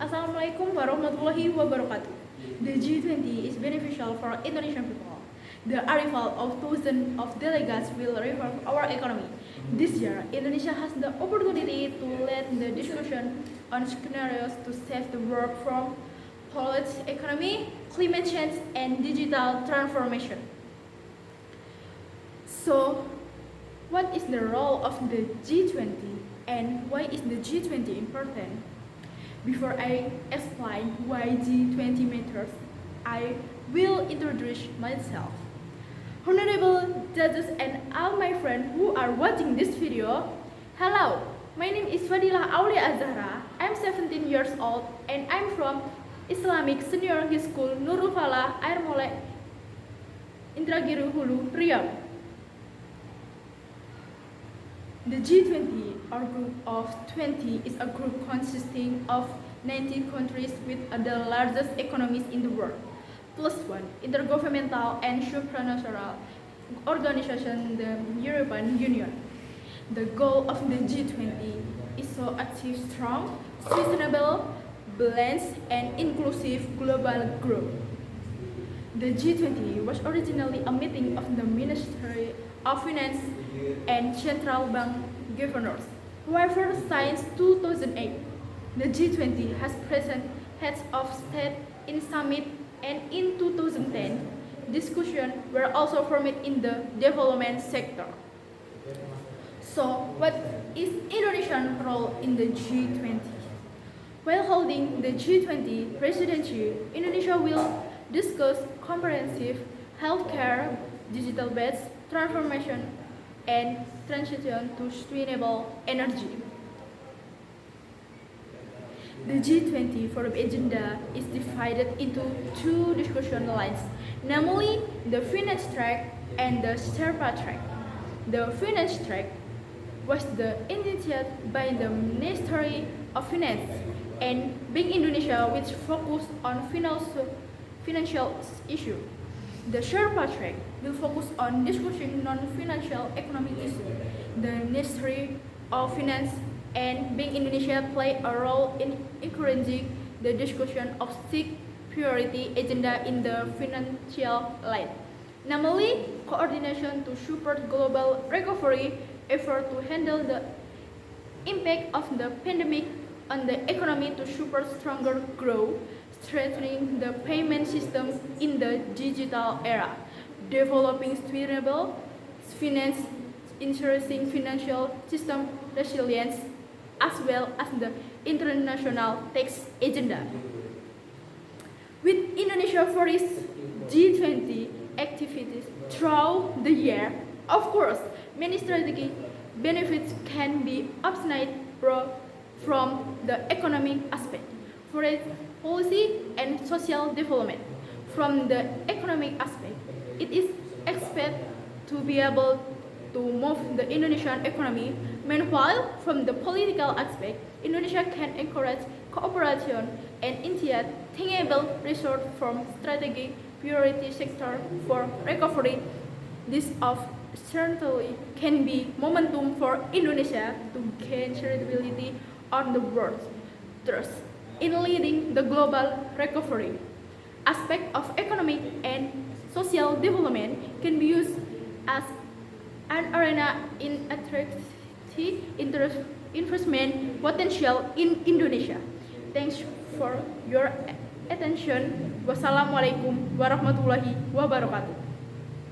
Assalamualaikum warahmatullahi wabarakatuh. The G20 is beneficial for Indonesian people. The arrival of thousands of delegates will reform our economy. This year, Indonesia has the opportunity to lead the discussion on scenarios to save the world from polluted economy, climate change, and digital transformation. So, what is the role of the G20 and why is the G20 important? Before I explain why G20 matters, I will introduce myself. Honorable judges and all my friends who are watching this video, hello, my name is Fadilah Aulia Azhara. I'm 17 years old and I'm from Islamic Senior High School Nurul Falah Air Molek Indragiri Hulu, Riau. The G20, or Group of 20, is a group consisting of 90 countries with the largest economies in the world, plus one intergovernmental and supranational organization, the European Union. The goal of the G20 is to achieve strong, sustainable, balanced, and inclusive global growth. The G20 was originally a meeting of the Ministry of Finance and Central Bank governors. However, since 2008, the G20 has present heads of state in summit, and in 2010, discussions were also formed in the development sector. So, what is Indonesian role in the G20? While holding the G20 presidency, Indonesia will discuss comprehensive healthcare, digital-based transformation, and transition to sustainable energy. The G20 forum agenda is divided into two discussion lines, namely the finance track and the Sherpa track. The finance track was initiated by the Ministry of Finance and Bank Indonesia, which focused on financial issues. The Sherpa track will focus on discussing non-financial economic issues. The Ministry of Finance and Bank Indonesia play a role in encouraging the discussion of six priority agenda in the financial line, namely coordination to support global recovery, effort to handle the impact of the pandemic on the economy to support stronger growth, strengthening the payment system in the digital era, developing sustainable finance, ensuring financial system resilience, as well as the international tax agenda. With Indonesia for its G20 activities throughout the year, of course, many strategic benefits can be obtained from the economic aspect. For its policy and social development. From the economic aspect, it is expected to be able to move the Indonesian economy. Meanwhile, from the political aspect, Indonesia can encourage cooperation and initiate tangible resources from strategic priority sector for recovery. This of certainly can be momentum for Indonesia to gain credibility on the world trust in leading the global recovery. Aspect of economic and social development can be used as an arena in attracting investment potential in Indonesia. Thanks for your attention. Wassalamualaikum warahmatullahi wabarakatuh.